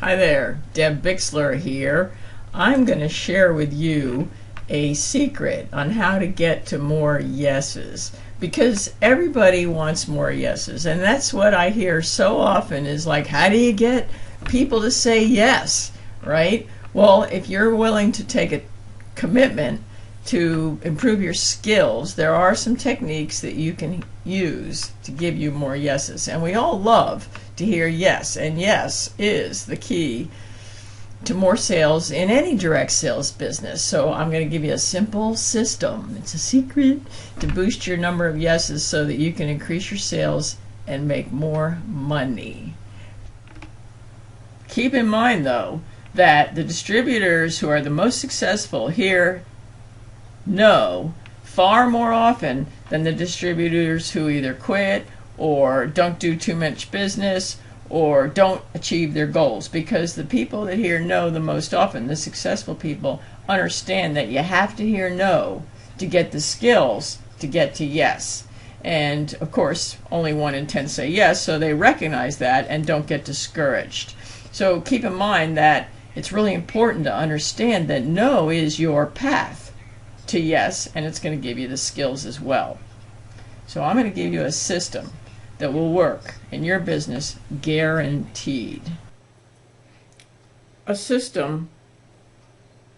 Hi there, Deb Bixler here. I'm going to share with you a secret on how to get to more yeses, because everybody wants more yeses, and that's what I hear so often is like, how do you get people to say yes, right? Well, if you're willing to take a commitment to improve your skills, there are some techniques that you can use to give you more yeses. And we all love to hear yes, and yes is the key to more sales in any direct sales business. So I'm going to give you a simple system. It's a secret to boost your number of yeses so that you can increase your sales and make more money. Keep in mind, though, that the distributors who are the most successful hear no far more often than the distributors who either quit or don't do too much business or don't achieve their goals, because the people that hear no the most often, the successful people, understand that you have to hear no to get the skills to get to yes. And of course only 1 in 10 say yes, so they recognize that and don't get discouraged. So keep in mind that it's really important to understand that no is your path to yes, and it's going to give you the skills as well. So I'm going to give you a system that will work in your business, guaranteed. A system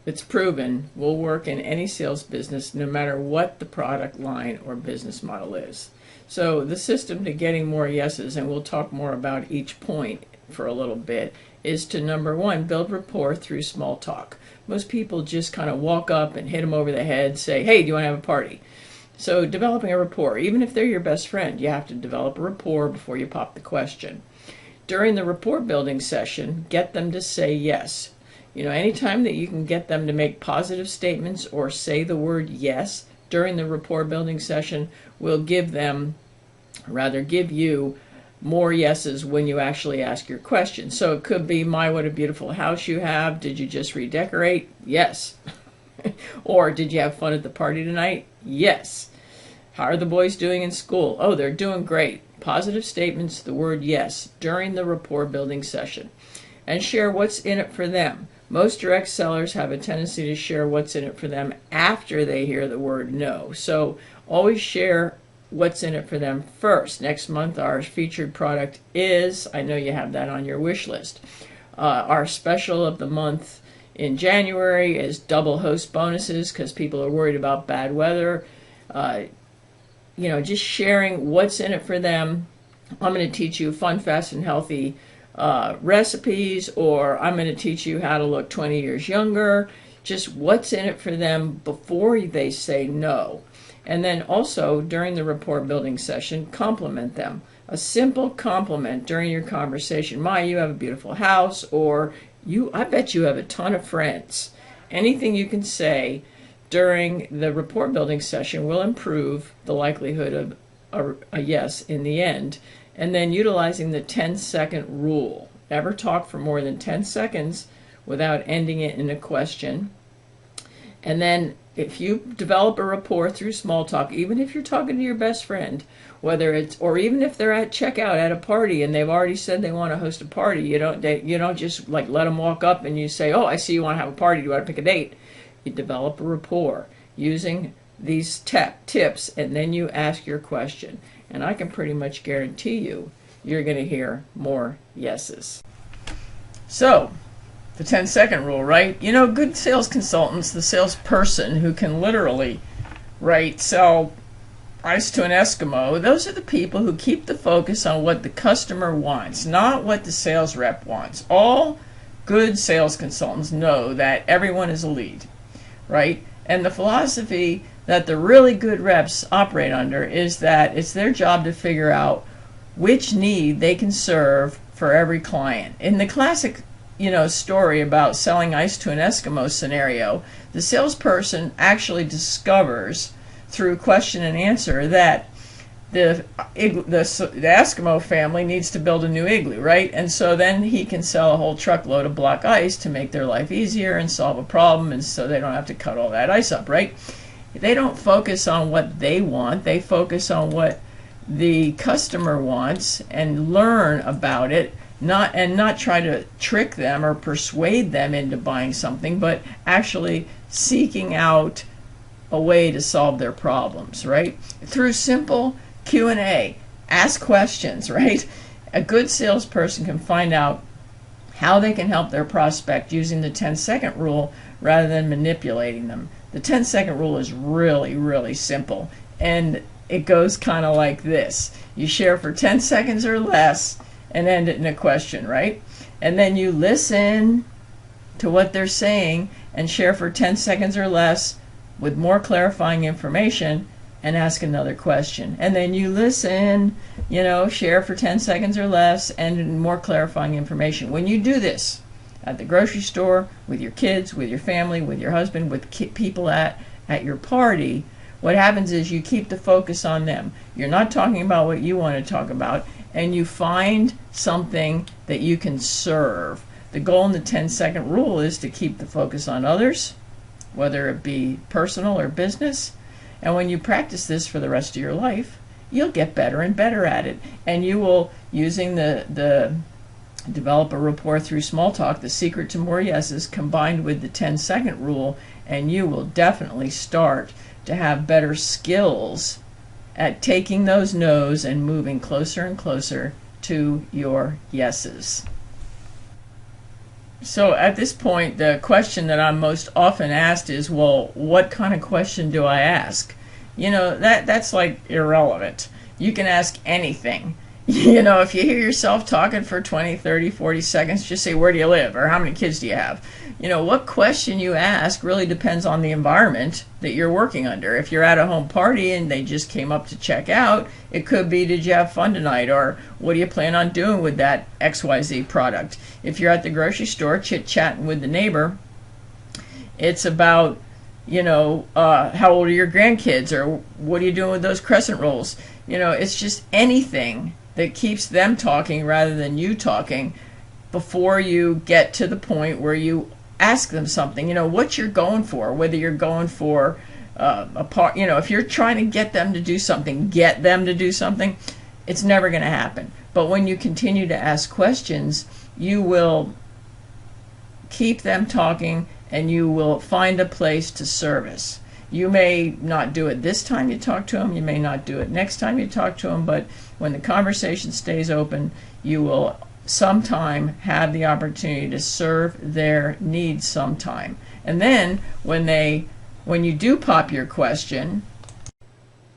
that's proven will work in any sales business no matter what the product line or business model is. So the system to getting more yeses, and we'll talk more about each point for a little bit, is to, number 1, build rapport through small talk. Most people just kind of walk up and hit them over the head, say, hey, do you want to have a party? So developing a rapport, even if they're your best friend, you have to develop a rapport before you pop the question. During the rapport building session, get them to say yes. You know, anytime that you can get them to make positive statements or say the word yes during the rapport building session will give you more yeses when you actually ask your question. So it could be, my, what a beautiful house you have. Did you just redecorate? Yes. Or did you have fun at the party tonight? Yes. How are the boys doing in school? Oh, they're doing great. Positive statements, the word yes, during the rapport building session. And share what's in it for them. Most direct sellers have a tendency to share what's in it for them after they hear the word no. So always share what's in it for them first. Next month, our featured product is, I know you have that on your wish list. Our special of the month in January is double host bonuses because people are worried about bad weather. Just sharing what's in it for them. I'm going to teach you fun, fast, and healthy recipes, or I'm going to teach you how to look 20 years younger. Just what's in it for them before they say no. And then also during the rapport building session, compliment them. A simple compliment during your conversation. My, you have a beautiful house, or I bet you have a ton of friends. Anything you can say during the rapport building session will improve the likelihood of a yes in the end. And then utilizing the 10-second rule. Never talk for more than 10 seconds without ending it in a question. And then if you develop a rapport through small talk, even if you're talking to your best friend, or even if they're at checkout at a party and they've already said they want to host a party, you don't just like let them walk up and you say, oh, I see you want to have a party, do you want to pick a date? You develop a rapport using these tips, and then you ask your question. And I can pretty much guarantee you're going to hear more yeses. So, the 10-second rule, right? You know, good sales consultants, the salesperson who can literally, sell ice to an Eskimo, those are the people who keep the focus on what the customer wants, not what the sales rep wants. All good sales consultants know that everyone is a lead, right? And the philosophy that the really good reps operate under is that it's their job to figure out which need they can serve for every client. In the classic story about selling ice to an Eskimo scenario, the salesperson actually discovers through question and answer that the Eskimo family needs to build a new igloo, right? And so then he can sell a whole truckload of block ice to make their life easier and solve a problem, and so they don't have to cut all that ice up, right? They don't focus on what they want. They focus on what the customer wants and learn about it not try to trick them or persuade them into buying something, but actually seeking out a way to solve their problems, right? Through simple Q&A, ask questions, right? A good salesperson can find out how they can help their prospect using the 10-second rule rather than manipulating them. The 10-second rule is really, really simple, and it goes kind of like this. You share for 10 seconds or less and end it in a question, right? And then you listen to what they're saying and share for 10 seconds or less with more clarifying information and ask another question. And then you listen, share for 10 seconds or less and more clarifying information. When you do this at the grocery store, with your kids, with your family, with your husband, with people at your party, what happens is you keep the focus on them. You're not talking about what you want to talk about, and you find something that you can serve. The goal in the 10-second rule is to keep the focus on others, whether it be personal or business. And when you practice this for the rest of your life, you'll get better and better at it. And you will, using the develop a rapport through small talk, the secret to more yeses, combined with the 10-second rule, and you will definitely start to have better skills at taking those no's and moving closer and closer to your yeses. So at this point, the question that I'm most often asked is, well, what kind of question do I ask? That's like irrelevant. You can ask anything. If you hear yourself talking for 20, 30, 40 seconds, just say, where do you live? Or how many kids do you have? What question you ask really depends on the environment that you're working under. If you're at a home party and they just came up to check out, it could be, did you have fun tonight? Or what do you plan on doing with that XYZ product? If you're at the grocery store chit-chatting with the neighbor, it's about, how old are your grandkids? Or what are you doing with those crescent rolls? It's just anything that keeps them talking rather than you talking before you get to the point where you ask them something. What you're going for, whether you're going for a part, if you're trying to get them to do something, it's never going to happen. But when you continue to ask questions, you will keep them talking and you will find a place to service. You may not do it this time you talk to them, you may not do it next time you talk to them, but when the conversation stays open, you will sometime have the opportunity to serve their needs sometime. And then when you do pop your question,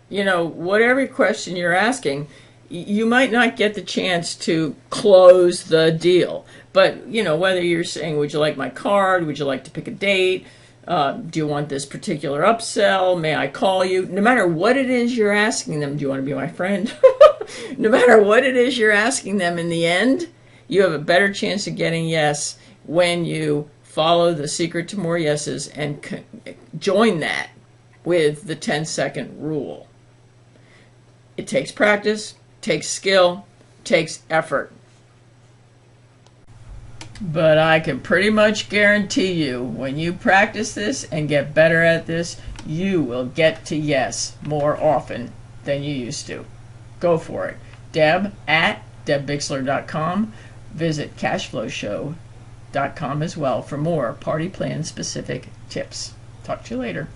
whatever question you're asking, you might not get the chance to close the deal. But, whether you're saying, would you like my card? Would you like to pick a date? Do you want this particular upsell? May I call you? No matter what it is you're asking them, do you want to be my friend? No matter what it is you're asking them, in the end, you have a better chance of getting yes when you follow the secret to more yeses and join that with the 10-second rule. It takes practice, takes skill, takes effort. But I can pretty much guarantee you, when you practice this and get better at this, you will get to yes more often than you used to. Go for it. Deb at debbixler.com. Visit cashflowshow.com as well for more party plan specific tips. Talk to you later.